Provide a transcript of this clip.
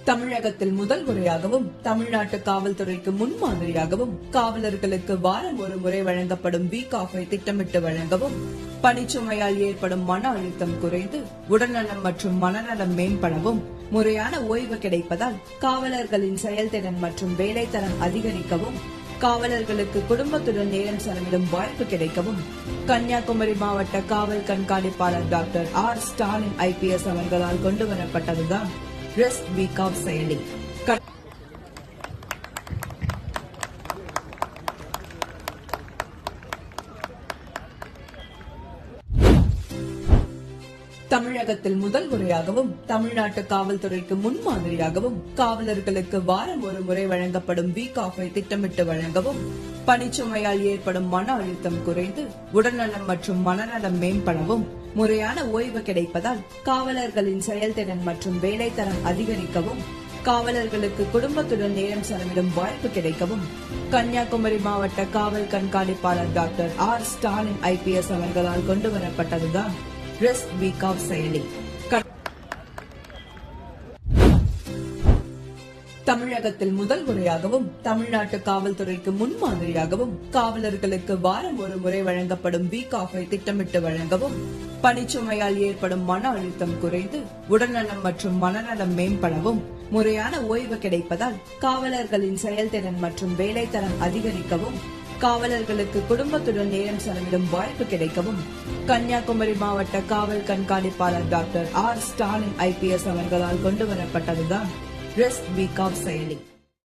தமிழகத்தில் முதல் முறையாகவும் தமிழ்நாட்டு காவல்துறைக்கு முன்மாதிரியாகவும் காவலர்களுக்கு வாரம் ஒரு முறை வழங்கப்படும் வீக் ஆஃபை திட்டமிட்டு வழங்கவும், பணிச்சுமையால் ஏற்படும் மன அழுத்தம் குறைந்து உடல்நலம் மற்றும் மனநலம் மேம்படவும், முறையான ஓய்வு கிடைப்பதால் காவலர்களின் செயல்திறன் மற்றும் வேலைத்தரம் அதிகரிக்கவும், காவலர்களுக்கு குடும்பத்துடன் நேரம் செலவிடும் வாய்ப்பு கிடைக்கவும், கன்னியாகுமரி மாவட்ட காவல் கண்காணிப்பாளர் டாக்டர் ஆர் ஸ்டாலின் IPS அவர்களால் கொண்டுவரப்பட்டதுதான் ரெஸ்ட் வீக் ஆஃப் செயலி. தமிழகத்தில் முதல் முறையாகவும் தமிழ்நாட்டு காவல்துறைக்கு முன்மாதிரியாகவும் காவலர்களுக்கு வாரம் ஒரு முறை வழங்கப்படும் வீக் ஆஃபை திட்டமிட்டு வழங்கவும், பணிச்சுமையால் ஏற்படும் மன அழுத்தம் குறைந்து உடல்நலம் மற்றும் மனநலம் மேம்படவும், முறையான ஓய்வு கிடைப்பதால் காவலர்களின் செயல்திறன் மற்றும் வேலைத்தரம் அதிகரிக்கவும், காவலர்களுக்கு குடும்பத்துடன் நேரம் செலவிடும் வாய்ப்பு கிடைக்கவும், கன்னியாகுமரி மாவட்ட காவல் கண்காணிப்பாளர் டாக்டர் ஆர் ஸ்டாலின் IPS அவர்களால் கொண்டுவரப்பட்டதுதான் ரெஸ்ட் வீக் ஆஃப் செயலி. தமிழகத்தில் முதல் முறையாகவும் தமிழ்நாட்டு காவல்துறைக்கு முன்மாதிரியாகவும் காவலர்களுக்கு வாரம் ஒரு முறை வழங்கப்படும் வீக் ஆஃபை திட்டமிட்டு வழங்கவும், பணிச்சுமையால் ஏற்படும் மன அழுத்தம் குறைந்து உடல்நலம் மற்றும் மனநலம் மேம்படவும், முறையான ஓய்வு கிடைப்பதால் காவலர்களின் செயல்திறன் மற்றும் வேலைத்தரம் அதிகரிக்கவும், காவலர்களுக்கு குடும்பத்துடன் நேரம் செலவிடும் வாய்ப்பு கிடைக்கவும், கன்னியாகுமரி மாவட்ட காவல் கண்காணிப்பாளர் டாக்டர் ஆர் ஸ்டாலின் IPS அவர்களால் கொண்டுவரப்பட்டதுதான் ரெஸ்ட் வீக் ஆஃப் செயலி.